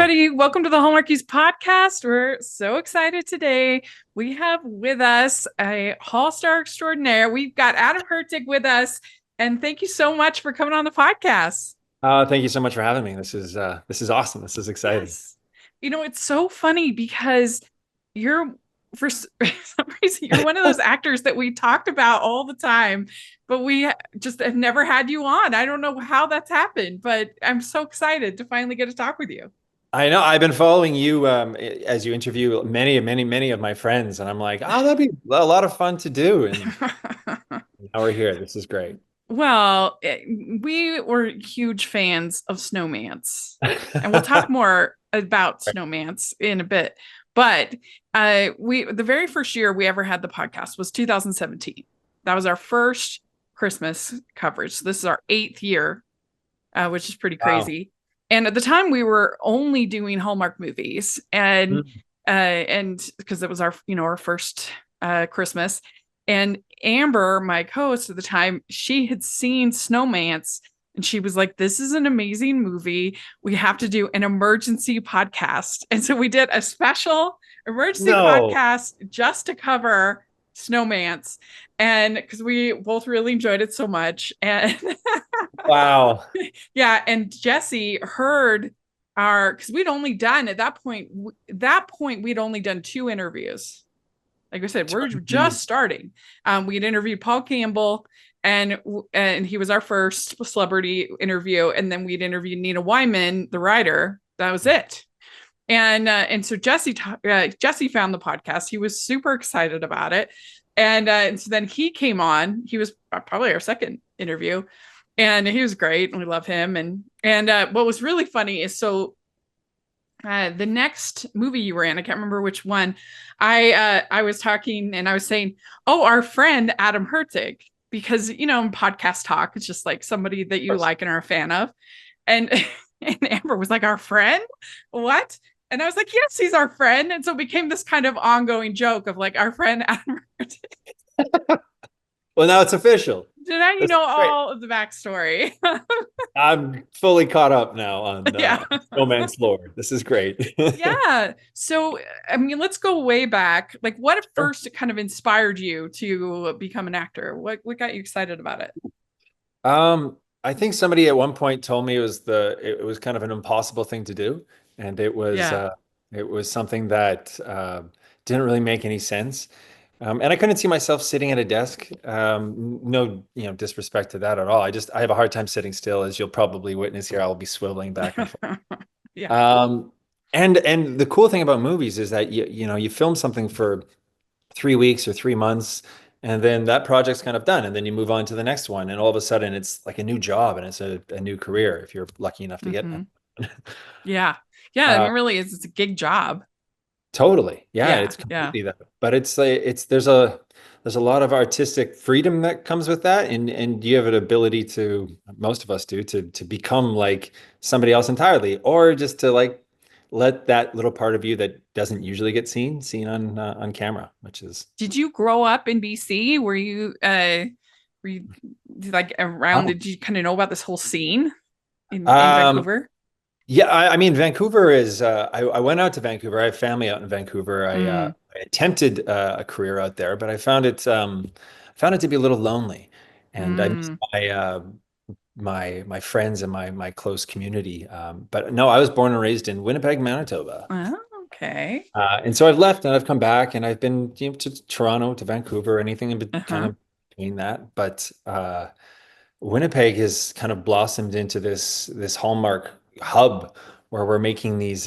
everybody. Welcome to the Hallmarkies podcast. We're so excited today. We have with us a Hall star extraordinaire. We've got Adam Hurtig with us. And thank you so much for coming on the podcast. Thank you so much for having me. This is awesome. This is exciting. Yes. It's so funny because you're, for some reason, you're one of those actors that we talked about all the time, but we just have never had you on. I don't know how that's happened, but I'm so excited to finally get to talk with you. I know I've been following you as you interview many of my friends, and I'm like, oh, that'd be a lot of fun to do. And now we're here. This is great. Well, we were huge fans of Snowmance, and we'll talk more about Snowmance in a bit. But the very first year we ever had the podcast was 2017. That was our first Christmas coverage. So this is our 8th year, which is pretty Wow. crazy. And at the time, we were only doing Hallmark movies, and Mm. because it was our first Christmas. And Amber, my co-host at the time, she had seen Snowmance and she was like, this is an amazing movie. We have to do an emergency podcast. And so we did a special emergency No. podcast just to cover Snowmance. And because we both really enjoyed it so much. And Wow. yeah, and Jesse heard because we'd only done at that point, we'd only done 2 interviews. Like I said, we're just starting. We had interviewed Paul Campbell, and he was our first celebrity interview, and then we'd interviewed Nina Wyman, the writer. That was it. And so Jesse found the podcast. He was super excited about it, and so then he came on. He was probably our second interview, and he was great, and we love him. And what was really funny is the next movie you were in, I can't remember which one. I was talking and I was saying, oh, our friend Adam Hurtig, because in podcast talk, it's just like somebody that you like and are a fan of. And and Amber was like, our friend? What? And I was like, yes, he's our friend. And so it became this kind of ongoing joke of like our friend Adam Hurtig. Well, now it's official. So now you This know is great. all of the backstory. I'm fully caught up now on Yeah. Snowman's lore. This is great. Yeah. So, I mean, let's go way back. Like, what at Sure. first kind of inspired you to become an actor? What got you excited about it? I think somebody at one point told me it was kind of an impossible thing to do, and Yeah. it was something that didn't really make any sense. And I couldn't see myself sitting at a desk. No, disrespect to that at all. I have a hard time sitting still, as you'll probably witness here. I'll be swiveling back and forth. Yeah. Um, and the cool thing about movies is that you film something for 3 weeks or 3 months, and then that project's kind of done, and then you move on to the next one, and all of a sudden it's like a new job and it's a new career if you're lucky enough to get Hmm. one. Yeah. Yeah. I Uh, mean, really, it's a gig job. Totally. Yeah, Yeah. it's Yeah. completely that. But it's like there's a lot of artistic freedom that comes with that, and you have an ability to, most of us do, to become like somebody else entirely, or just to like let that little part of you that doesn't usually get seen on camera, which is Did you grow up in BC? Were you like around? oh. Did you kind of know about this whole scene in Um, Vancouver? yeah, I mean, Vancouver is. I went out to Vancouver. I have family out in Vancouver. Mm, I attempted a career out there, but I found it to be a little lonely, and I missed mm. my friends and my close community. But no, I was born and raised in Winnipeg, Manitoba, Oh, okay. and so I've left and I've come back, and I've been to Toronto, to Vancouver, anything kind Uh-huh. of between that. But Winnipeg has kind of blossomed into this hallmark hub where we're making these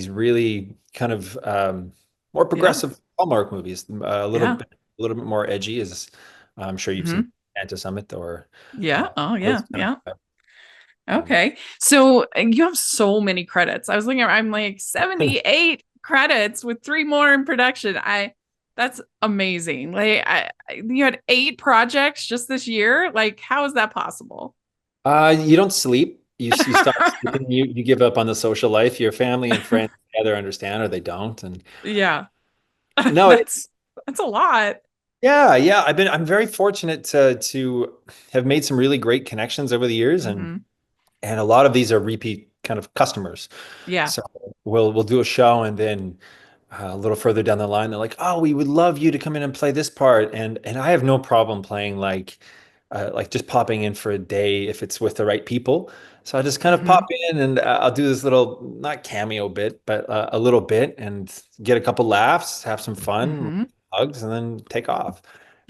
really kind of more Yeah. progressive hallmark movies, Yeah. a little bit more edgy, as I'm sure you've seen Hmm. Santa Summit or Yeah. Oh, yeah. those kind Yeah. of um, Okay. So you have so many credits. I was looking at, I'm like 78 credits with 3 more in production. That's amazing. Like you had 8 projects just this year. Like, how is that possible? you don't sleep. You stop sleeping. You give up on the social life. Your family and friends either understand or they don't. And Yeah. no, That's a lot. yeah. I'm very fortunate to have made some really great connections over the years, Hmm. and a lot of these are repeat kind of customers. Yeah. So we'll do a show, and then a little further down the line, they're like, "Oh, we would love you to come in and play this part," and I have no problem playing like just popping in for a day if it's with the right people. So I just kind of Hmm. pop in, and I'll do this little, not cameo bit, but a little bit, and get a couple laughs, have some fun, Hmm. hugs, and then take off.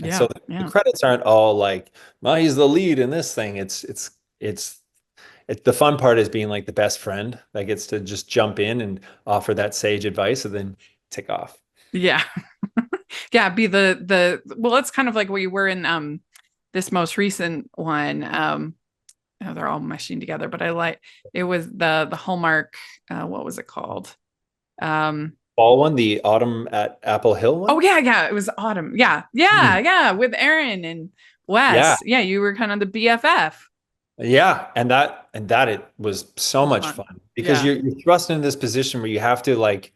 And so Yeah. the Yeah. credits aren't all like, "Well, he's the lead in this thing." It's the fun part is being like the best friend that gets to just jump in and offer that sage advice and then take off. Yeah. Yeah. Be the well, it's kind of like we were in this most recent one. Oh, they're all meshing together, but I like it was the Hallmark, what was it called? Um Fall one, the autumn at Apple Hill oh one. yeah, yeah, it was Autumn. Yeah. Yeah, Hmm. yeah, with Aaron and Yeah, Wes. Yeah, you were kind of the BFF. yeah, and that it was It so was much fun. fun because Yeah. you're thrust into this position where you have to like,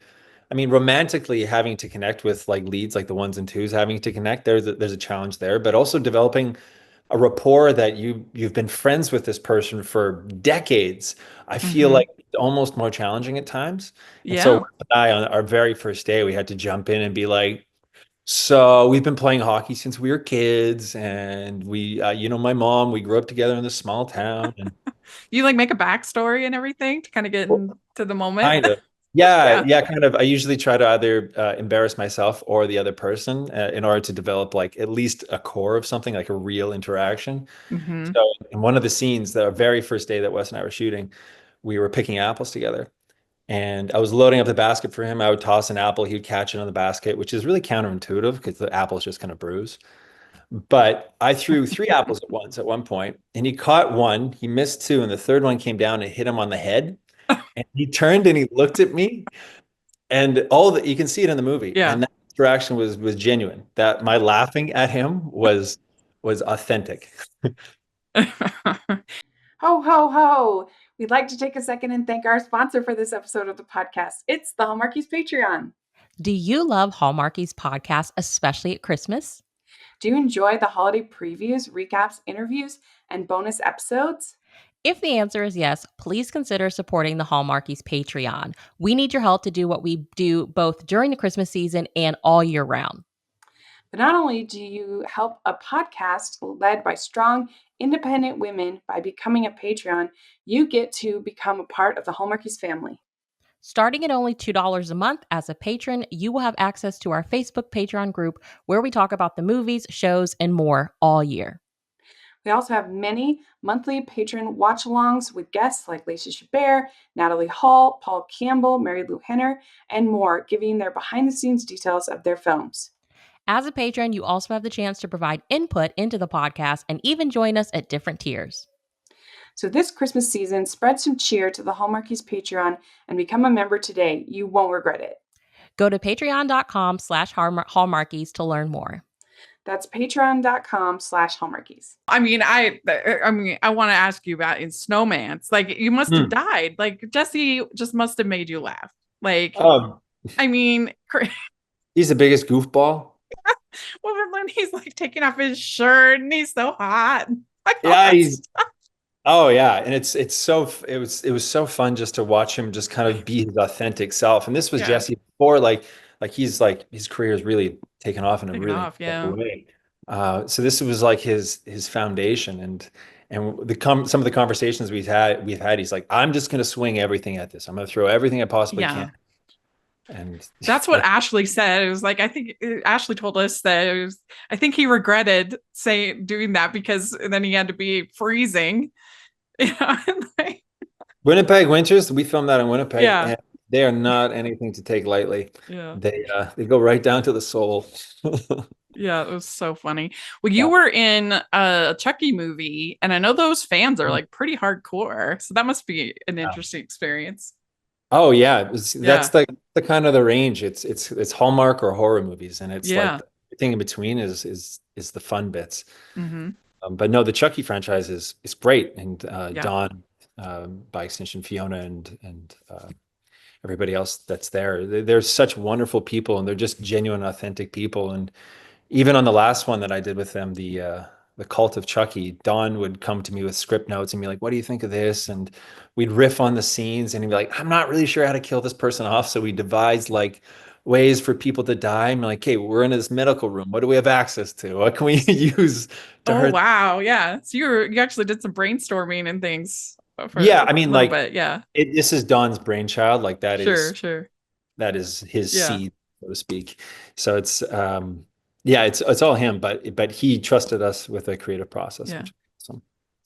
I mean, romantically having to connect with like leads, like the ones and twos, having to connect. There's a challenge there, but also developing a rapport that you've been friends with this person for decades. I feel Hmm. like it's almost more challenging at times. And so Yeah. Wes and I, on our very first day, we had to jump in and be like, "So we've been playing hockey since we were kids, and my mom, we grew up together in this small town, and You like make a backstory and everything to kind of get into the moment. kind of, yeah, Yeah. yeah, kind of." I usually try to either embarrass myself or the other person in order to develop like at least a core of something, like a real interaction. Hmm. So in one of the scenes, the very first day that Wes and I were shooting, we were picking apples together. And I was loading up the basket for him. I would toss an apple, he would catch it on the basket, which is really counterintuitive because the apple's just kind of bruised. But I threw three apples at once at one point, and he caught one, he missed two, and the third one came down and hit him on the head. And he turned and he looked at me, and all that you can see it in the movie. Yeah. And that interaction was genuine. That my laughing at him was authentic. Ho, ho, ho. We'd like to take a second and thank our sponsor for this episode of the podcast. It's the Hallmarkies Patreon. Do you love Hallmarkies podcast, especially at Christmas? Do you enjoy the holiday previews, recaps, interviews, and bonus episodes? If the answer is yes, please consider supporting the Hallmarkies Patreon. We need your help to do what we do both during the Christmas season and all year round. But not only do you help a podcast led by strong, independent women by becoming a Patreon, you get to become a part of the Hallmarkies family. Starting at only $2 a month as a patron, you will have access to our Facebook Patreon group where we talk about the movies, shows, and more all year. We also have many monthly patron watch alongs with guests like Lacey Chabert, Natalie Hall, Paul Campbell, Mary Lou Henner, and more, giving their behind the scenes details of their films. As a patron, you also have the chance to provide input into the podcast and even join us at different tiers. So this Christmas season, spread some cheer to the Hallmarkies Patreon and become a member today. You won't regret it. Go to patreon.com/hallmarkies to learn more. That's patreon.com/hallmarkies. I mean, I want to ask you about in Snowmance. Like, you must have Hmm. died. Like, Jesse just must have made you laugh. Like, Um, I mean, he's the biggest goofball. well, when he's like taking off his shirt and he's so hot. Like, all Yeah, that he's stuff. Oh yeah, and it was so fun just to watch him just kind of be his authentic self. And this was Yeah, Jesse before like his career has really taken off in a taking really off. incredible Yeah. way. So this was like his foundation, and some of the conversations we've had, he's like, "I'm just gonna swing everything at this. I'm gonna throw everything I possibly can." Yeah. And That's what Ashley said. It was like, I think Ashley told us that I think he regretted doing that because then he had to be freezing. You know? Like, Winnipeg winters, we filmed that in Winnipeg, yeah. and they are not anything to take lightly. Yeah. They go right down to the soul. Yeah, it was so funny. Well, you Yeah. were in a Chucky movie, and I know those fans are like pretty hardcore. So that must be an interesting experience. Oh yeah, that's Yeah. the kind of the range. It's Hallmark or horror movies, and it's like Yeah. everything in between is the fun bits. Hmm. But no, the Chucky franchise is great, and Yeah. Dawn, by extension Fiona, and everybody else that's there. They're such wonderful people, and they're just genuine, authentic people. And even on the last one that I did with them, the Cult of Chucky, Don would come to me with script notes and be like, "What do you think of this?" And we'd riff on the scenes, and he'd be like, "I'm not really sure how to kill this person off." So we devised like ways for people to die. I'm like, "Hey, we're in this medical room. What do we have access to? What can we use to Oh hurt?" wow, yeah. So you actually did some brainstorming and things for Yeah, I a mean, little like bit. Yeah. this is Don's brainchild. Like Sure, sure. that is his Yeah. seed, so to speak. So it's yeah, it's all him, but he trusted us with a creative process, Yeah. which is awesome.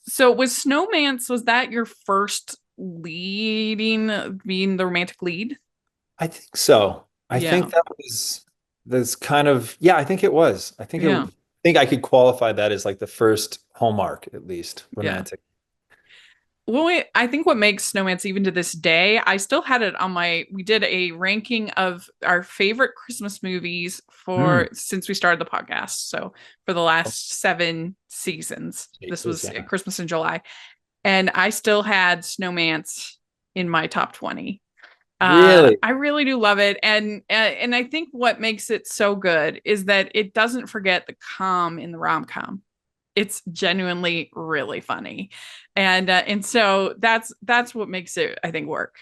So was Snowmance, was that your first being the romantic lead? I think so. I Yeah. think that was that's kind of yeah, I think it was. Yeah. I think I could qualify that as like the first Hallmark, at least Yeah. romantic. Well, I think what makes Snowmance even to this day, I still had it on we did a ranking of our favorite Christmas movies Mm, since we started the podcast. So for the last 7 seasons, this Jesus, was yeah. Christmas in July. And I still had Snowmance in my top 20. Really? I really do love it. And I think what makes it so good is that it doesn't forget the calm in the rom-com. It's genuinely really funny, and so that's what makes it, I think, work.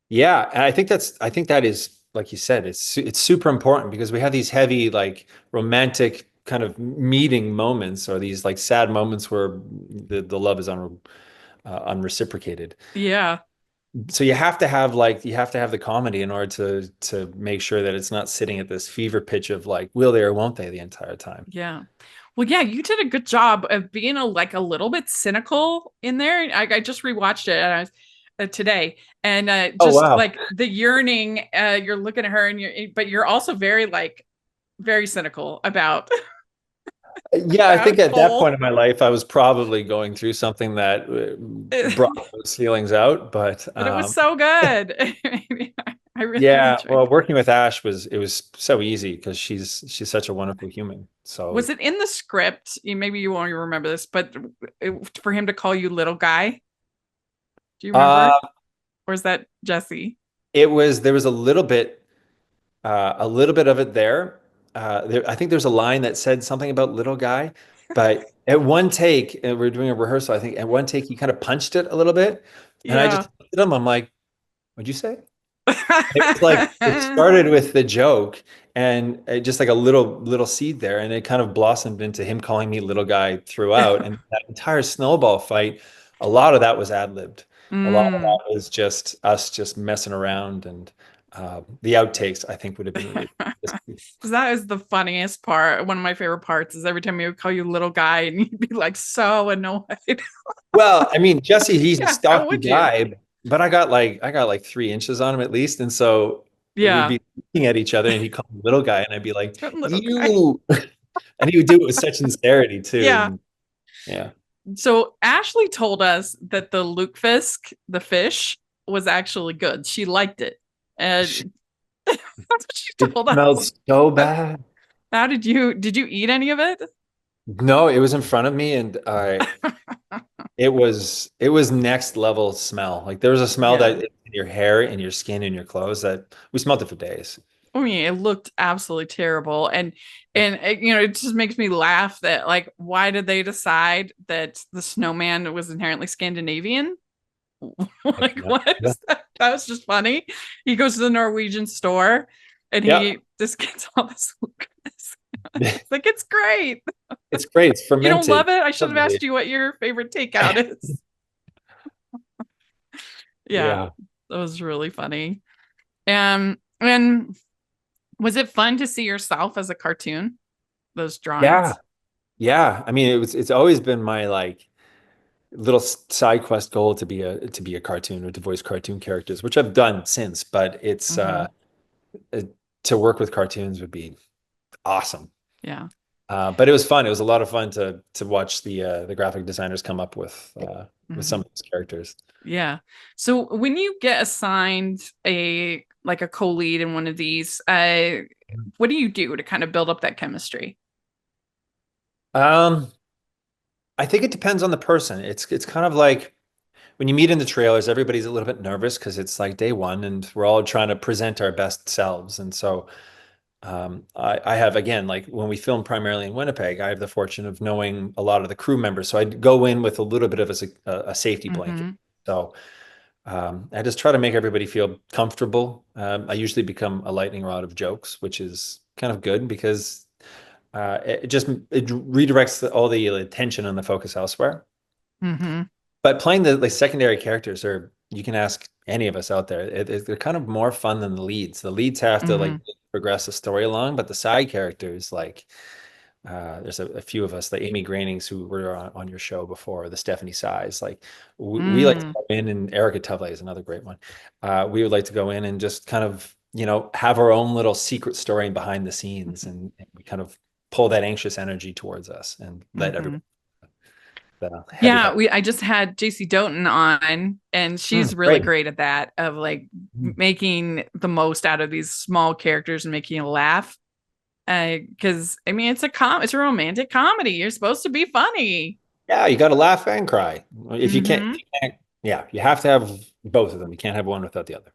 Yeah, and I think that is like you said, it's super important because we have these heavy like romantic kind of meeting moments or these like sad moments where the love is unreciprocated. Yeah, So you have to have like you have to have the comedy in order to make sure that it's not sitting at this fever pitch of like will they or won't they the entire time. yeah. Well, yeah, you did a good job of being a little bit cynical in there. I just rewatched it and I was today, and Oh just wow. like the yearning. You're looking at her, and but you're also very cynical about Yeah, I think about at that Cole. point in my life I was probably going through something that brought those feelings out, but But it was so good. I really yeah, enjoyed well, it. working with Ash was so easy because she's such a wonderful human. Was So, it in the script? Maybe you won't even remember this, but for him to call you little guy, do you remember? uh, Or is that Jesse? it was there was a little bit of it there. I think there's a line that said something about little guy, but at one take, and we're doing a rehearsal. I think at one take he kind of punched it a little bit, and I just Yeah. looked at him. I'm like, "What'd you say?" It was like it started with the joke and just like a little seed there, and it kind of blossomed into him calling me little guy throughout. And that entire snowball fight, a lot of that was ad-libbed. A lot of Mm. that was just us just messing around, and the outtakes I think would have been really. That is the funniest part. One of my favorite parts is every time he would call you little guy and you'd be like so annoyed. Well, I mean, Jesse, he's a Yeah, how stocky would you? guy, but I got like 3 inches on him at least, and so we'd Yeah. be looking at each other, and he'd call me little guy, and I'd be like, Little guy. "You." And he would do it with such sincerity too. Yeah. And yeah. So Ashley told us that the lutefisk, the fish, was actually good. She liked it. And that's what she It told smelled us. so bad. How did you eat any of it? No, it was in front of me and it was next level smell. Like there was a smell Yeah. that in your hair, in your skin, in your clothes that we smelled it for days. I mean, it looked absolutely terrible. And it just makes me laugh that like why did they decide that the snowman was inherently Scandinavian? I have Like no what idea. is that? That was just funny. He goes to the Norwegian store and Yeah. he just gets all this. Like it's great. It's great. It's You don't fermented. love it? I should have Lovely. asked you what your favorite takeout is. Yeah, Yeah. that was really funny. And was it fun to see yourself as a cartoon? Those Yeah. drawings. Yeah. I mean, it's always been my like little side quest goal to be a cartoon or to voice cartoon characters, which I've done since, but it's Hmm. uh, to work with cartoons would be awesome. Yeah. But it was fun. It was a lot of fun to watch the graphic designers come up with Hmm. some of those characters. Yeah. So when you get assigned a co-lead in one of these, what do you do to kind of build up that chemistry? Um, I think it depends on the person. It's kind of like when you meet in the trailers, everybody's a little bit nervous because it's like day one and we're all trying to present our best selves. And so I have, again, like when we film primarily in Winnipeg, I have the fortune of knowing a lot of the crew members. So I go in with a little bit of a safety blanket. So I just try to make everybody feel comfortable. I usually become a lightning rod of jokes, which is kind of good because it redirects all the attention and the focus elsewhere. But playing the secondary characters, or you can ask any of us out there, they're kind of more fun than the leads. The leads have to like progress the story along, but the side characters, like there's a few of us, the Amy Greinings who were on your show before, the Stephanie Size, like we like to go in, and Erica Tuvley is another great one. We would like to go in and just kind of, have our own little secret story behind the scenes, and we kind of pull that anxious energy towards us and let everybody. I just had JC Doughton on, and she's really great at that, of like making the most out of these small characters and making you laugh. Because I mean, it's a romantic comedy. You're supposed to be funny. Yeah, you got to laugh and cry. If you can't, you have to have both of them. You can't have one without the other.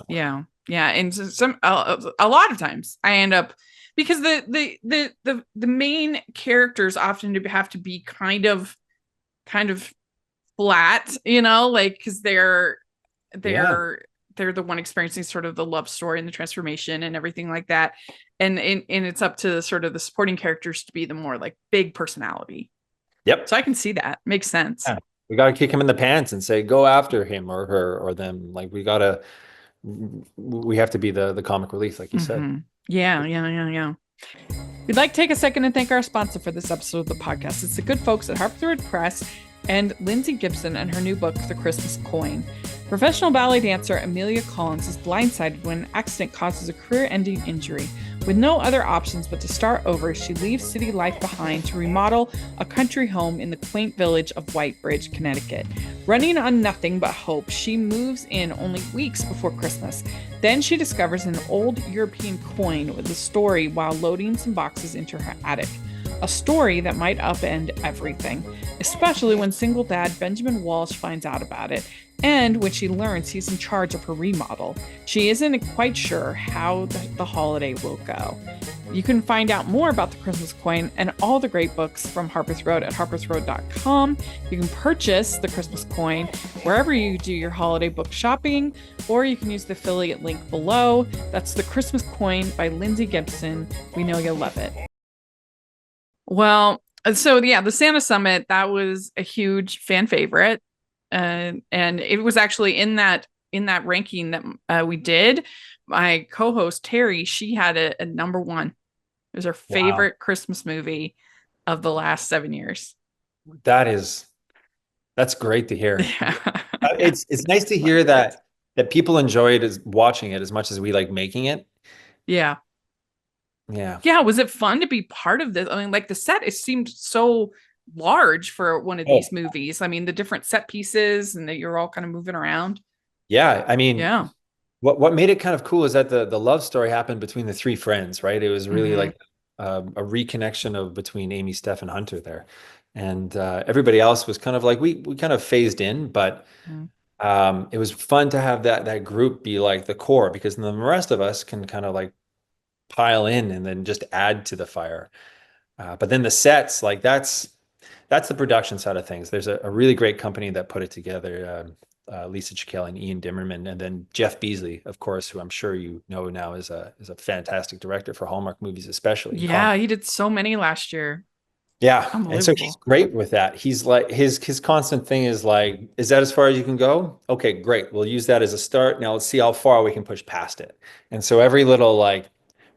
Yeah, and a lot of times I end up, because the main characters often have to be kind of flat, like, because they're the one experiencing sort of the love story and the transformation and everything like that, and it's up to sort of the supporting characters to be the more like big personality. Yep. So I can see that makes sense. Yeah. We got to kick him in the pants and say, go after him or her or them. Like we have to be the comic relief, like you said. Yeah. We'd like to take a second and thank our sponsor for this episode of the podcast. It's the good folks at Harpeth Road Press and Lindsay Gibson and her new book, The Christmas Coin. Professional ballet dancer Amelia Collins is blindsided when an accident causes a career-ending injury. With no other options but to start over, she leaves city life behind to remodel a country home in the quaint village of Whitebridge, Connecticut. Running on nothing but hope, she moves in only weeks before Christmas. Then she discovers an old European coin with a story while loading some boxes into her attic. A story that might upend everything, especially when single dad Benjamin Walsh finds out about it, and when she learns he's in charge of her remodel. She isn't quite sure how the holiday will go. You can find out more about The Christmas Coin and all the great books from Harpeth Road at harpethroad.com. You can purchase The Christmas Coin wherever you do your holiday book shopping, or you can use the affiliate link below. That's The Christmas Coin by Lindsay Gibson. We know you'll love it. Well, so yeah, the Santa Summit, that was a huge fan favorite. And it was actually in that ranking that we did. My co-host Terry, she had a number one. It was her favorite Christmas movie of the last 7 years. That's great to hear. Yeah. It's nice to hear that people enjoy it as watching it as much as we like making it. Yeah. Was it fun to be part of this? I mean, like the set, it seemed so large for one of these movies. I mean, the different set pieces and that you're all kind of moving around. Yeah, I mean, what made it kind of cool is that the love story happened between the three friends, right? It was really like a reconnection between Amy, Steph, and Hunter there, and everybody else was kind of like we kind of phased in, but it was fun to have that group be like the core, because then the rest of us can kind of like pile in and then just add to the fire. But then the sets, like that's the production side of things. There's a really great company that put it together, Lisa Chikel and Ian Dimmerman, and then Jeff Beasley, of course, who I'm sure you know now is a fantastic director for Hallmark movies, especially. Yeah, he did so many last year. Yeah, and so he's great with that. He's like his constant thing is like, is that as far as you can go? Okay, great. We'll use that as a start. Now let's see how far we can push past it. And so every little like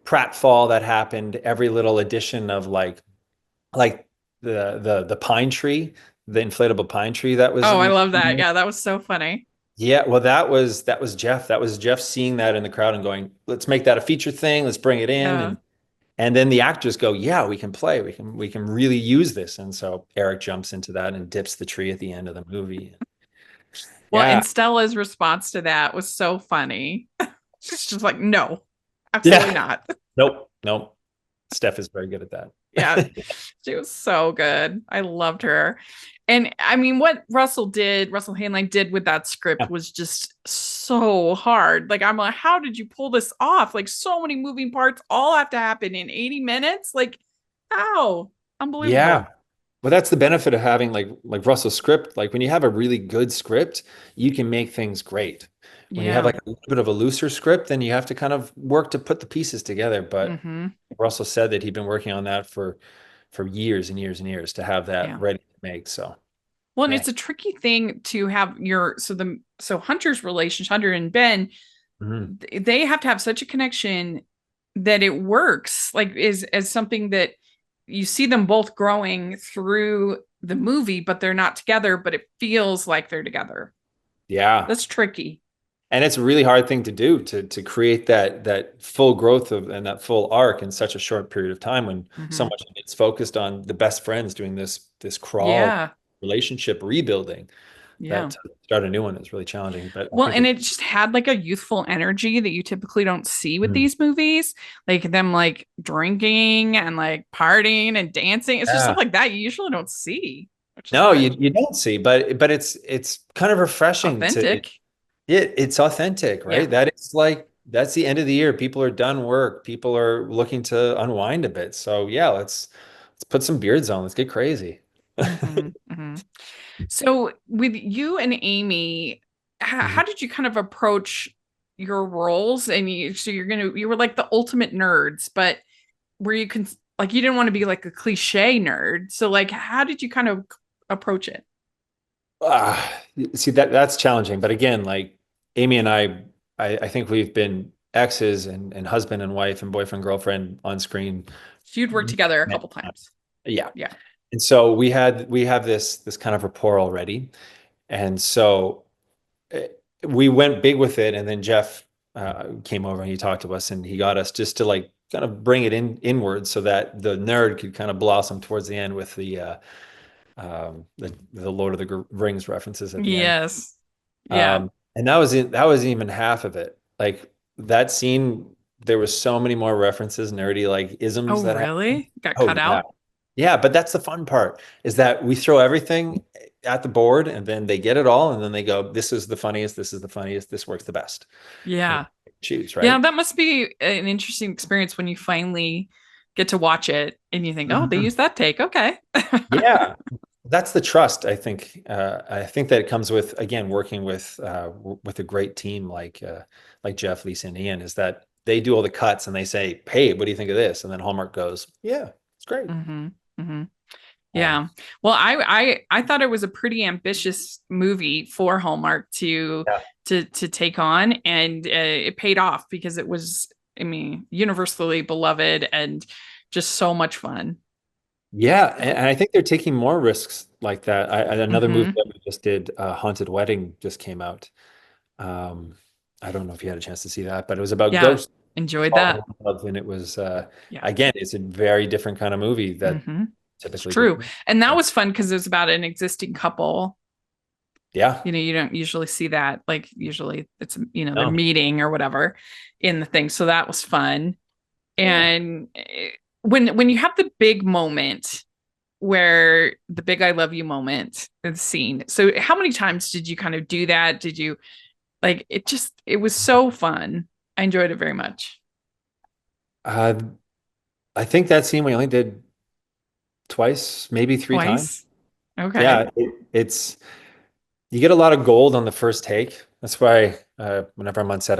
pratfall that happened, every little addition of like the pine tree, the inflatable pine tree that was. Oh, I love that. Yeah, that was so funny. Yeah, well, that was Jeff. That was Jeff seeing that in the crowd and going, let's make that a feature thing. Let's bring it in. And then the actors go, yeah, we can play. We can really use this. And so Eric jumps into that and dips the tree at the end of the movie. Well, and Stella's response to that was so funny. She's just like, no, absolutely not. Nope. Steph is very good at that. Yeah, she was so good. I loved her. And I mean, what Russell Hanley did with that script Yeah. was just so hard. Like, I'm like, how did you pull this off? Like, so many moving parts all have to happen in 80 minutes. Like, how? Yeah. Unbelievable. Well, that's the benefit of having like Russell's script. Like when you have a really good script, you can make things great. When you have Yeah. like a little bit of a looser script, then you have to kind of work to put the pieces together. But Mm-hmm. Russell said that he'd been working on that for years and years and years to have that Yeah. ready to make. So Well, and yeah. it's a tricky thing to have so Hunter's relationship, Hunter and Ben, Mhm. they have to have such a connection that it works, like is as something that you see them both growing through the movie, but they're not together, but it feels like they're together. Yeah. That's tricky. And it's a really hard thing to do to create that full growth of and that full arc in such a short period of time when so Mm-hmm. much of it's focused on the best friends doing this crawl Yeah. relationship rebuilding. That Yeah. to start a new one is really challenging, but I Well, think and it. it just had like a youthful energy that you typically don't see with Mhm. these movies, like them like drinking and like partying and dancing. It's just stuff Yeah. like that you usually don't see, which is No, fun. you don't see, but it's kind of refreshing to Authentic. it's authentic, Yeah. right? That is like that's the end of the year. People are done work. People are looking to unwind a bit. So yeah, let's put some beards on. Let's get crazy. Hmm. Hmm. So with you and Amy, how Mhm. did you kind of approach your roles? And you were like the ultimate nerds, but were you like you didn't want to be like a cliche nerd. So like how did you kind of approach it? Ah, see that's challenging. But again, like Amy and I think we've been exes and husband and wife and boyfriend girlfriend on screen. So you'd worked together a couple times. Yeah. Yeah. And so we have this kind of rapport already. And so eh, we went big with it. And then Jeff came over and he talked to us and he got us just to like kind of bring it inward so that the nerd could kind of blossom towards the end with the Lord of the Rings references at the end. Yes. Yeah. And that was even half of it. Like that scene, there was so many more references, nerdy like isms Oh, that happened. really? Got Oh cut yeah. out? Yeah, but that's the fun part is that we throw everything at the board and then they get it all and then they go, this is the funniest, this is the funniest, this works the best. And Yeah. choose, Yeah, right? that must be an interesting experience when you finally get to watch it and you think, oh, they Mhm. used that take. Okay. Yeah. That's the trust, I think. I think that it comes with, again, working with a great team like Jeff, Lisa, and Ian, is that they do all the cuts and they say, "Hey, what do you think of this?" And then Hallmark goes, "Yeah, it's great." Hmm. Hmm. Um, Yeah. Well, I thought it was a pretty ambitious movie for Hallmark yeah, to take on, and it paid off because it was, I mean, universally beloved and just so much fun. yeah, and I think they're taking more risks like that. Another movie Hmm. that we just did, Haunted Wedding, just came out. Um, I don't know if you had a chance to see that, but it was about Yeah. ghosts Enjoyed falling that. in love, and it was Yeah. again, it's a very different kind of movie that Hmm. It's typically true. people. And that was fun because it was about an existing couple. Yeah. You don't usually see that. Like usually it's, they're No. meeting or whatever in the thing. So that was fun. Yeah. And when you have the big moment where the big I love you moment in the scene. So how many times did you kind of do that? Did you like it was so fun. I enjoyed it very much. Uh, I think that scene we only did twice, maybe three times. Twice. Okay. Yeah, it's you get a lot of gold on the first take. That's why whenever I'm on set,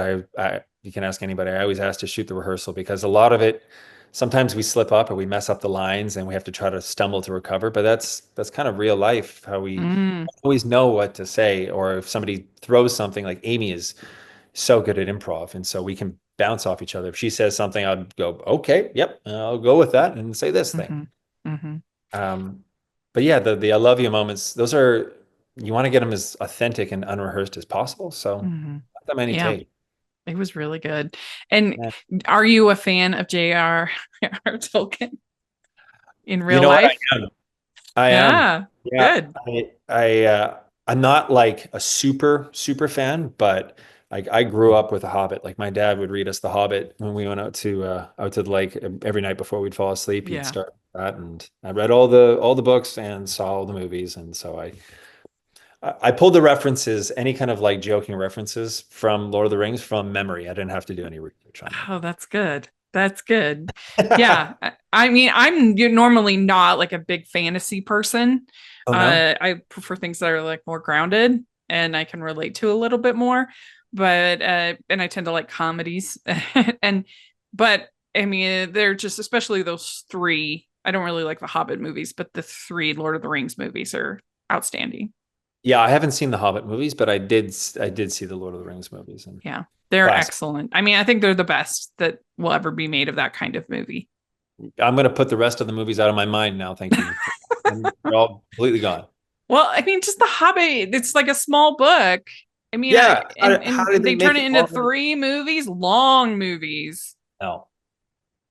you can ask anybody. I always ask to shoot the rehearsal because a lot of it, sometimes we slip up or we mess up the lines and we have to try to stumble to recover. But that's kind of real life, how we Mm, always know what to say. Or if somebody throws something, like Amy is so good at improv, and so we can bounce off each other. If she says something, I'll go, okay, yep, I'll go with that and say this thing. hmm. Hmm. Um, but yeah, the I love you moments, those are you want to get them as authentic and unrehearsed as possible. So Hmm. not that many Yeah, take. it was really good. And Yeah. are you a fan of J.R. Tolkien in You real know what? life? I am. I am. Yeah, Yeah. good. I'm not like a super fan, but I grew up with The Hobbit. Like my dad would read us The Hobbit when we went out to the lake every night before we'd fall asleep. He'd Yeah. start that, and I read all the books and saw all the movies, and so I pulled the references, any kind of like joking references from Lord of the Rings from memory. I didn't have to do any research on Oh, that's good. That's good. that. Yeah. I mean, I'm normally not like a big fantasy person. Oh no? I prefer things that are like more grounded and I can relate to a little bit more. But and I tend to like comedies. And but I mean, they're just especially those three. I don't really like the Hobbit movies, but the three Lord of the Rings movies are outstanding. Yeah, I haven't seen the Hobbit movies, but I did see the Lord of the Rings movies and Yeah. They're classic. excellent. I mean, I think they're the best that will ever be made of that kind of movie. I'm gonna put the rest of the movies out of my mind now. Thank you. And they're all completely gone. Well, I mean, just The Hobbit, it's like a small book. I mean, Yeah. How and did they they turn make it it into all? three movies, long movies. No,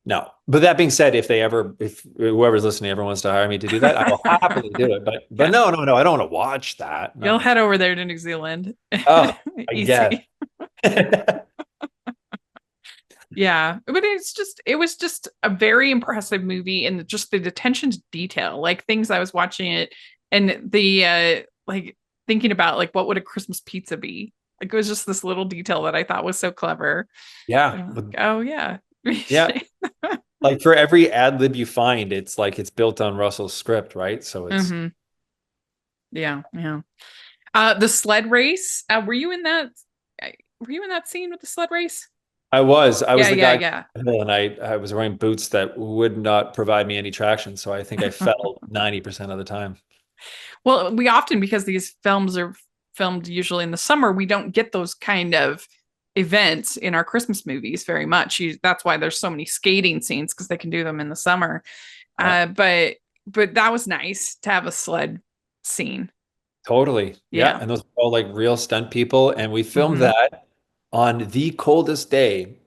no. But that being said, if whoever's listening ever wants to hire me to do that, I will happily do it. But Yeah. no, no, no. I don't want to watch that. You'll No. head over there to New Zealand. Oh, I guess. Easy. Yeah. But it was just a very impressive movie and just the attention to detail, like things I was watching it and the like thinking about like what would a Christmas pizza be? Like it was just this little detail that I thought was so clever. And Yeah. I'm like, oh yeah. Yeah. Like for every ad lib you find, it's like it's built on Russell's script, right? So it's hmm Yeah, yeah. The sled race. Were you in that scene with the sled race? I was Yeah, the yeah, guy yeah. and I was wearing boots that would not provide me any traction. So I think I fell 90% of the time. Well, we often, because these films are filmed usually in the summer, we don't get those kind of events in our Christmas movies very much. That's why there's so many skating scenes because they can do them in the summer. Yeah, But that was nice to have a sled scene. totally. Yeah. Yeah. And those are all like real stunt people. And we filmed hmm that on the coldest day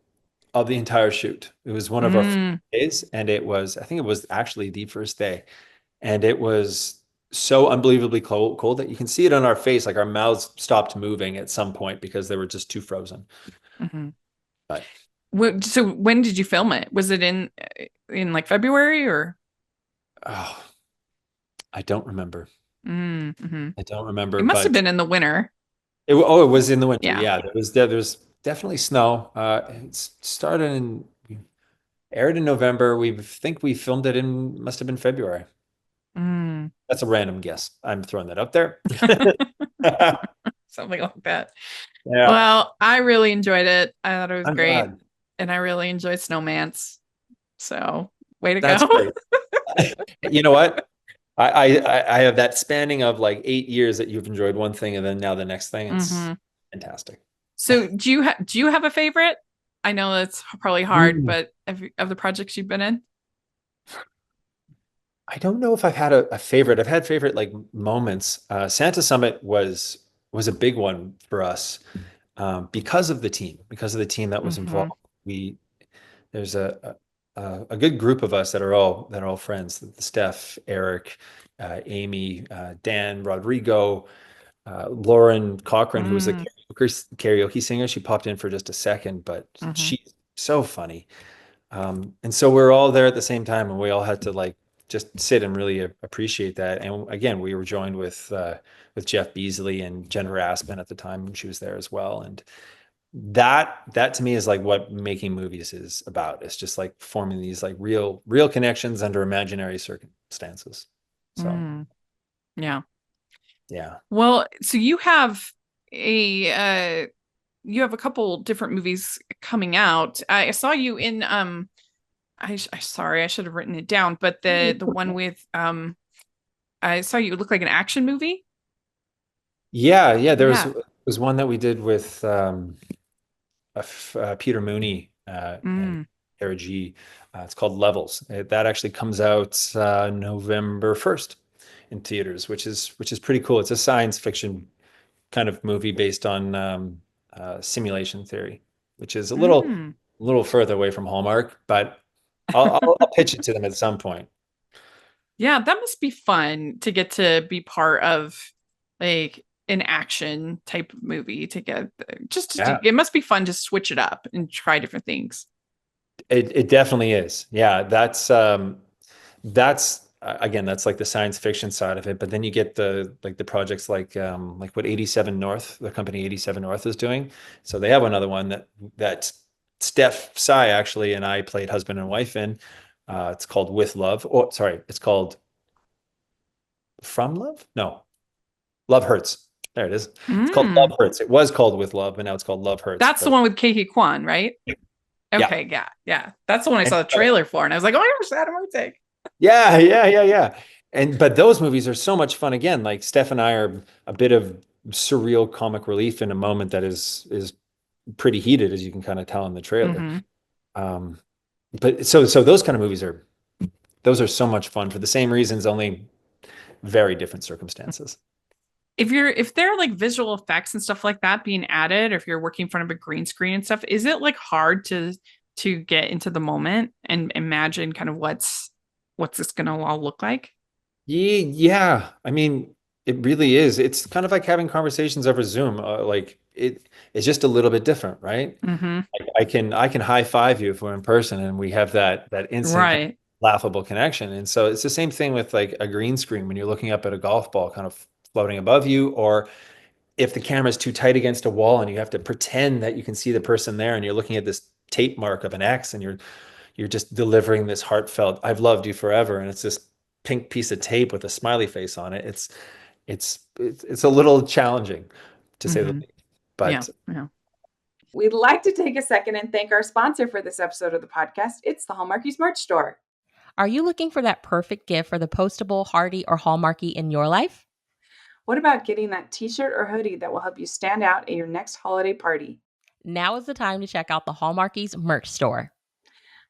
of the entire shoot. It was one of our first Mm, days, and I think it was actually the first day. And it was so unbelievably cold that you can see it on our face. Like our mouths stopped moving at some point because they were just too frozen. mhm. But So when did you film it? Was it in like February or? oh, I don't remember. Mm-hmm. I don't remember, It must have but been in the winter. it was in the winter. Yeah. Yeah, there's definitely snow. It started in aired in November. We think we filmed it in must have been February. Mm. That's a random guess. I'm throwing that up there. Something like that. Yeah, Well, I really enjoyed it. I thought it was I'm great. glad. And I really enjoyed Snowmance. So, way to That's go. great. You know what? I have that spanning of like 8 years that you've enjoyed one thing and then now the next thing. It's hmm fantastic. So, do you have a favorite? I know that's probably hard, Mm. but of the projects you've been in? I don't know if I've had a favorite. I've had favorite like moments. Santa Summit was a big one for us because of the team that was hmm involved. We there's a good group of us that are all friends. Steph, Eric, Amy, Dan, Rodrigo, Lauren Cochran, who was a Mm-hmm. karaoke singer. She popped in for just a second, but Mm-hmm. she's so funny. And so we're all there at the same time, and we all had to like just sit and really appreciate that. And again, we were joined with Jeff Beasley and Jennifer Aspen at the time when she was there as well. And that to me is like what making movies is about. It's just like forming these like real connections under imaginary circumstances. So Mm. Yeah. yeah. Well, so you have a couple different movies coming out. I saw you in I sorry, I should have written it down, but the one with I saw you look like an action movie. Yeah, there Yeah. was one that we did with Peter Mooney and Mm, Tara G. It's called Levels. That actually comes out November 1st in theaters, which is pretty cool. It's a science fiction kind of movie based on simulation theory, which is a mm. little further away from Hallmark, but I'll pitch it to them at some point. Yeah, that must be fun to get to be part of like an action type of movie to get it must be fun to switch it up and try different things. It definitely is. Yeah, that's again, that's like the science fiction side of it. But then you get the projects like what 87 North, the company 87 North is doing. So they have another one that Steph Sy actually and I played husband and wife in. It's called With Love. Oh, sorry, it's called From Love? No, Love Hurts. There it is. It's called Love Hurts. It was called With Love, but now it's called Love Hurts. That's the one with Keiki Kwan, right? Okay, yeah. That's the one I saw the trailer for, and I was like, oh my gosh, Adam Hurtig. Yeah. But those movies are so much fun. Again, like Steph and I are a bit of surreal comic relief in a moment that is pretty heated, as you can kind of tell in the trailer. But so those kind of movies are so much fun for the same reasons, only very different circumstances. If there are like visual effects and stuff like that being added, or if you're working in front of a green screen and stuff, is it like hard to get into the moment and imagine kind of what's this gonna all look like? Yeah. I mean, it really is. It's kind of like having conversations over Zoom. Like it's just a little bit different, right? I can high five you if we're in person and we have that instant kind of laughable connection. And so it's the same thing with like a green screen when you're looking up at a golf ball kind of floating above you, or if the camera's too tight against a wall and you have to pretend that you can see the person there and you're looking at this tape mark of an X and you're just delivering this heartfelt "I've loved you forever," and it's this pink piece of tape with a smiley face on it. It's a little challenging to say the least. But yeah. We'd like to take a second and thank our sponsor for this episode of the podcast. It's the Hallmarkies merch store. Are you looking for that perfect gift for the postable, Hardy, or Hallmarky in your life? What about getting that t-shirt or hoodie that will help you stand out at your next holiday party? Now is the time to check out the Hallmarkies merch store.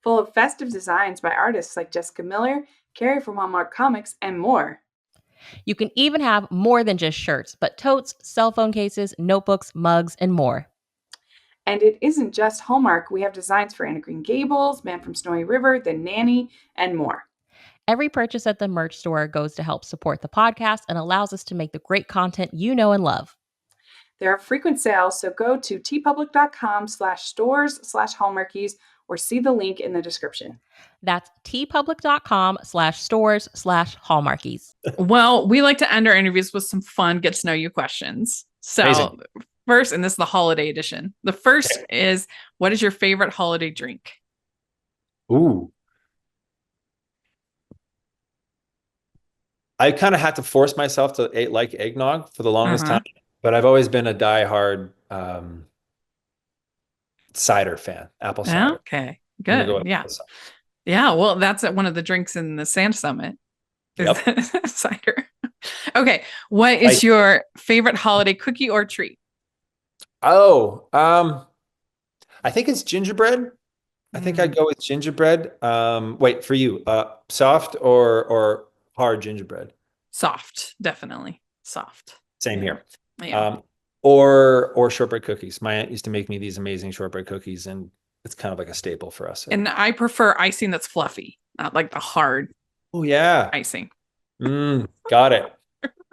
Full of festive designs by artists like Jessica Miller, Carrie from Hallmark Comics, and more. You can even have more than just shirts, but totes, cell phone cases, notebooks, mugs, and more. And it isn't just Hallmark. We have designs for Anna Green Gables, Man from Snowy River, The Nanny, and more. Every purchase at the merch store goes to help support the podcast and allows us to make the great content you know and love. There are frequent sales, so go to tpublic.com/stores/hallmarkies or see the link in the description. That's tpublic.com/stores/hallmarkies. Well, we like to end our interviews with some fun get to know you questions. So amazing. First, and this is the holiday edition. The first is, what is your favorite holiday drink? Ooh. I kind of had to force myself to like eggnog for the longest time, but I've always been a diehard cider fan, apple cider. Okay, good. Yeah. Well, that's one of the drinks in the Sand Summit. Is cider. Okay. What is your favorite holiday cookie or treat? Oh, I think it's gingerbread. I think I'd go with gingerbread. Wait, for you, soft or hard gingerbread? Soft, definitely soft. Same here. Yeah. Or shortbread cookies. My aunt used to make me these amazing shortbread cookies, and it's kind of like a staple for us. And I prefer icing that's fluffy, not like the hard. Oh yeah, icing. Got it.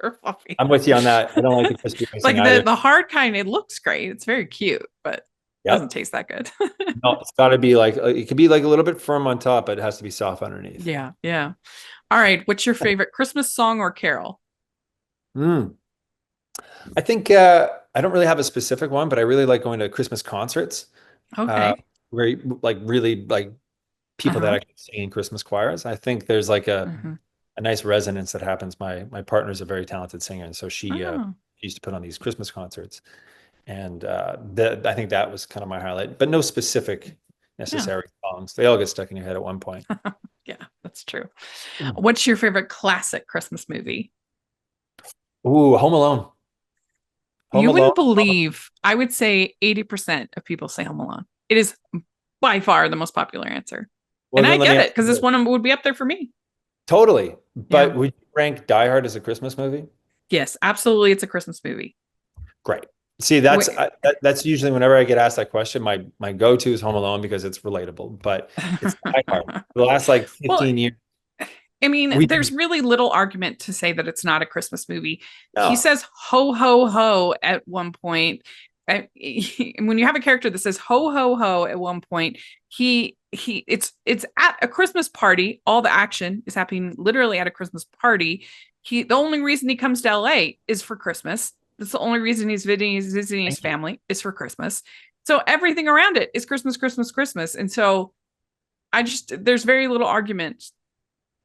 Or fluffy. I'm with you on that. I don't like the crispy icing. Like the hard kind. It looks great. It's very cute, but doesn't taste that good. No, it's got to be like, it could be like a little bit firm on top, but it has to be soft underneath. Yeah. All right. What's your favorite Christmas song or carol? I think I don't really have a specific one, but I really like going to Christmas concerts. Okay. Where like really like people that actually sing in Christmas choirs. I think there's like a nice resonance that happens. My partner's a very talented singer, and so she used to put on these Christmas concerts. And I think that was kind of my highlight, but no specific necessary songs. They all get stuck in your head at one point. Yeah, that's true. What's your favorite classic Christmas movie? Ooh, Home Alone. You wouldn't believe, I would say 80% of people say Home Alone. It is by far the most popular answer. Well, and I get it, because this one would be up there for me. Totally. But would you rank Die Hard as a Christmas movie? Yes, absolutely. It's a Christmas movie. Great. See, that's usually whenever I get asked that question, my go-to is Home Alone because it's relatable, but it's Die Hard. The last like 15 years. I mean, We there's really little argument to say that it's not a Christmas movie. He no. says ho ho ho at one point. When you have a character that says ho ho ho at one point, it's at a Christmas party. All the action is happening literally at a Christmas party. The only reason he comes to LA is for Christmas. That's the only reason he's visiting his family is for Christmas. So everything around it is Christmas, Christmas, Christmas. And so there's very little argument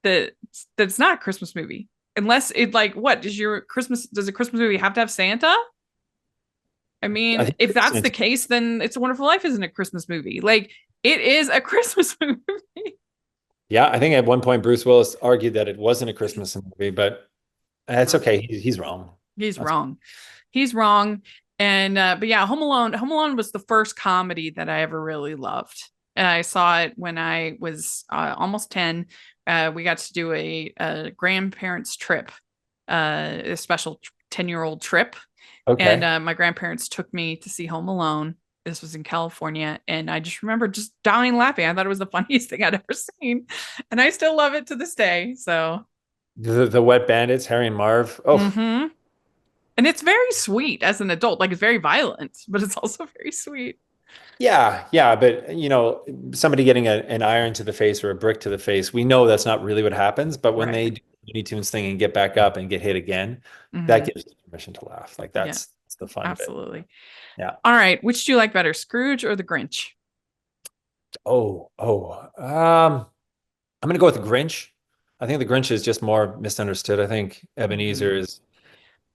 that's not a Christmas movie. Unless it like, what does a Christmas movie have to have Santa? I mean, if that's the case, then It's a Wonderful Life isn't a Christmas movie. Like, it is a Christmas movie. Yeah, I think at one point Bruce Willis argued that it wasn't a Christmas movie, but that's okay. He's wrong. He's wrong. He's wrong. And but yeah, Home Alone was the first comedy that I ever really loved. And I saw it when I was almost 10. We got to do a grandparents trip, a special 10-year-old trip. Okay. And my grandparents took me to see Home Alone. This was in California. And I just remember just dying laughing. I thought it was the funniest thing I'd ever seen. And I still love it to this day. So the Wet Bandits, Harry and Marv. Oh, mm-hmm. And it's very sweet as an adult. Like, it's very violent, but it's also very sweet. yeah. But somebody getting an iron to the face or a brick to the face, we know that's not really what happens. But when they do the Looney Tunes thing and get back up and get hit again, that gives us permission to laugh. Like, that's the fun absolutely bit. Yeah. All right, which do you like better, Scrooge or the Grinch? I'm gonna go with the Grinch. I think the Grinch is just more misunderstood. I think Ebenezer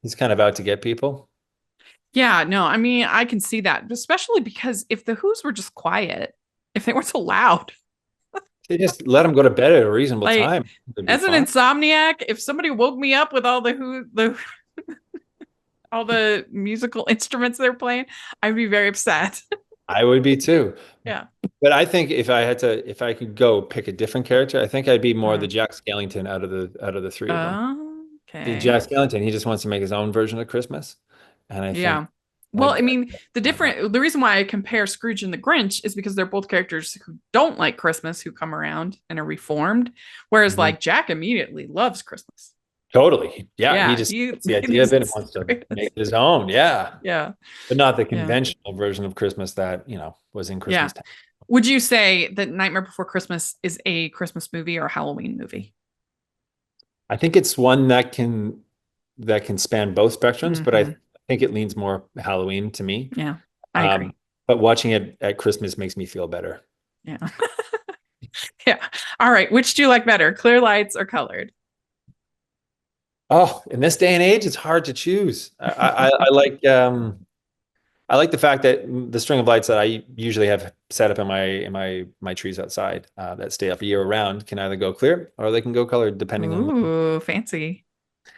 he's kind of out to get people. Yeah, no, I mean, I can see that, especially because if the Who's were just quiet, if they weren't so loud, they just let them go to bed at a reasonable time. As an insomniac, if somebody woke me up with all the all the musical instruments they're playing, I'd be very upset. I would be too. Yeah. But I think if I could go pick a different character, I think I'd be more the Jack Skellington out of the three of them. Okay. Jack Skellington, he just wants to make his own version of Christmas. And I think well, I mean, the reason why I compare Scrooge and the Grinch is because they're both characters who don't like Christmas, who come around and are reformed. Whereas like Jack immediately loves Christmas. Totally. Yeah. He just the idea of it and wants to make it his own. Yeah. Yeah. But not the conventional version of Christmas that, was in Christmas time. Would you say that Nightmare Before Christmas is a Christmas movie or a Halloween movie? I think it's one that can span both spectrums, but I think it leans more Halloween to me. Yeah. I agree. But watching it at Christmas makes me feel better. Yeah. Yeah. All right. Which do you like better, clear lights or colored? Oh, in this day and age, it's hard to choose. I like the fact that the string of lights that I usually have set up in my trees outside that stay up year round can either go clear or they can go colored depending on. Ooh, fancy.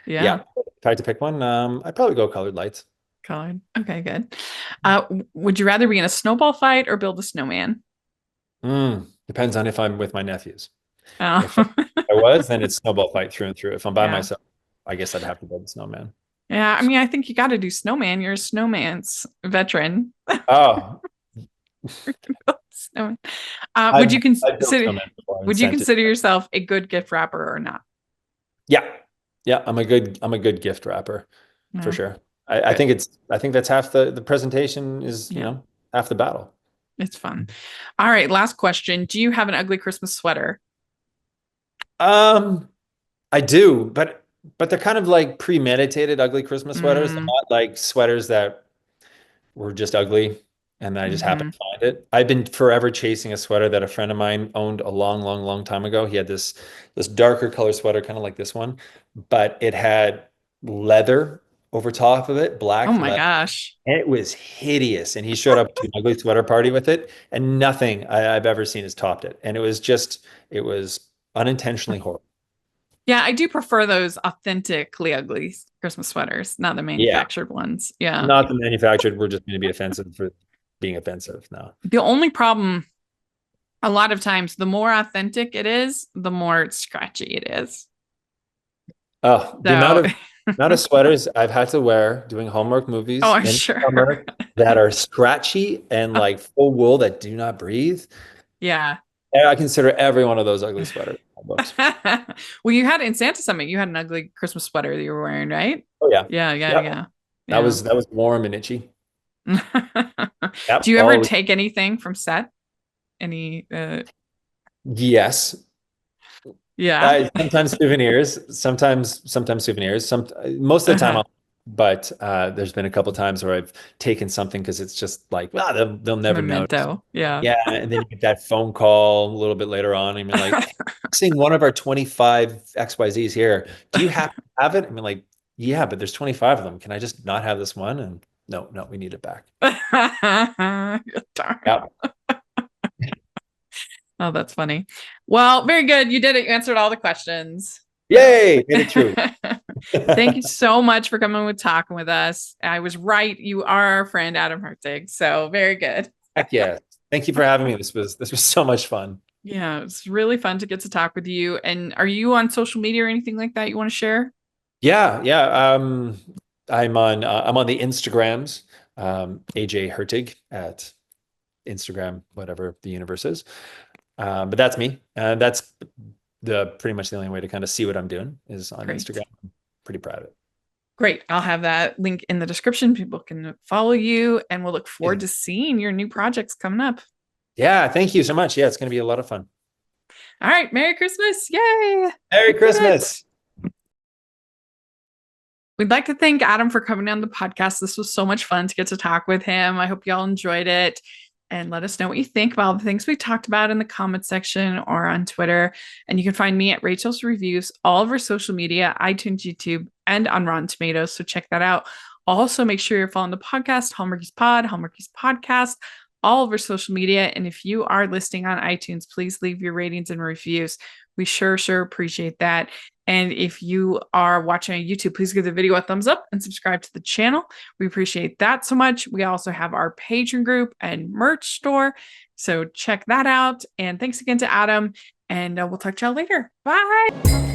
Yeah. If I had to pick one, I'd probably go colored lights. Colored. Okay, good. Would you rather be in a snowball fight or build a snowman? Depends on if I'm with my nephews. Oh. If I was, then it's snowball fight through and through. If I'm by myself, I guess I'd have to build a snowman. Yeah, I mean, I think you got to do snowman. You're a Snowmance veteran. Oh. Snowman. Would you consider yourself a good gift wrapper or not? Yeah, I'm a good gift wrapper for sure. I think that's half the presentation is half the battle. It's fun. All right, last question. Do you have an ugly Christmas sweater? I do, but they're kind of like premeditated ugly Christmas sweaters. They're not like sweaters that were just ugly and I just happened to find it. I've been forever chasing a sweater that a friend of mine owned a long, long, long time ago. He had this darker color sweater, kind of like this one, but it had leather over top of it, black. Oh my leather. gosh. And it was hideous. And he showed up to an ugly sweater party with it, and nothing I've ever seen has topped it. And it was unintentionally horrible. Yeah, I do prefer those authentically ugly Christmas sweaters, not the manufactured ones. Yeah. Not the manufactured. We're just going to be offensive for being offensive. No. The only problem, a lot of times, the more authentic it is, the more scratchy it is. Oh, the amount of sweaters I've had to wear doing Hallmark movies I'm sure. Summer that are scratchy and like full wool that do not breathe. Yeah. I consider every one of those ugly sweaters in my books. Well, you had in Santa Summit, you had an ugly Christmas sweater that you were wearing, right? Oh yeah. Yeah, Yep. That was warm and itchy. Yep. Do you ever take anything from set? Any Yes. yeah. Sometimes souvenirs, sometimes souvenirs, most of the time, but there's been a couple times where I've taken something because it's just like, well, they'll never Memento. know. Yeah. Yeah. And then you get that phone call a little bit later on. And you're like, seeing one of our 25 XYZs here. Do you have to have it? I mean, like, yeah, but there's 25 of them. Can I just not have this one? And no, we need it back. Darn. Yeah. Oh, that's funny. Well, very good. You did it. You answered all the questions. Yay. Made it true. Thank you so much for coming and talking with us. I was right. You are our friend, Adam Hurtig. So very good. Heck yeah. Thank you for having me. This was so much fun. Yeah, it's really fun to get to talk with you. And are you on social media or anything like that you want to share? Yeah. I'm on the Instagrams, AJ Hurtig at Instagram, whatever the universe is. But that's me. And that's pretty much the only way to kind of see what I'm doing is on Instagram. I'm pretty proud of it. Great. I'll have that link in the description. People can follow you, and we'll look forward to seeing your new projects coming up. Yeah. Thank you so much. Yeah. It's going to be a lot of fun. All right. Merry Christmas. Yay. Merry Christmas. We'd like to thank Adam for coming on the podcast. This was so much fun to get to talk with him. I hope you all enjoyed it. And let us know what you think about all the things we talked about in the comment section or on Twitter. And you can find me at Rachel's Reviews, all of our social media, iTunes, YouTube, and on Rotten Tomatoes. So check that out. Also, make sure you're following the podcast, Hallmarkies Pod, Hallmarkies Podcast, all of our social media. And if you are listening on iTunes, please leave your ratings and reviews. We sure appreciate that. And if you are watching on YouTube, please give the video a thumbs up and subscribe to the channel. We appreciate that so much. We also have our Patreon group and merch store. So check that out. And thanks again to Adam. And we'll talk to y'all later. Bye.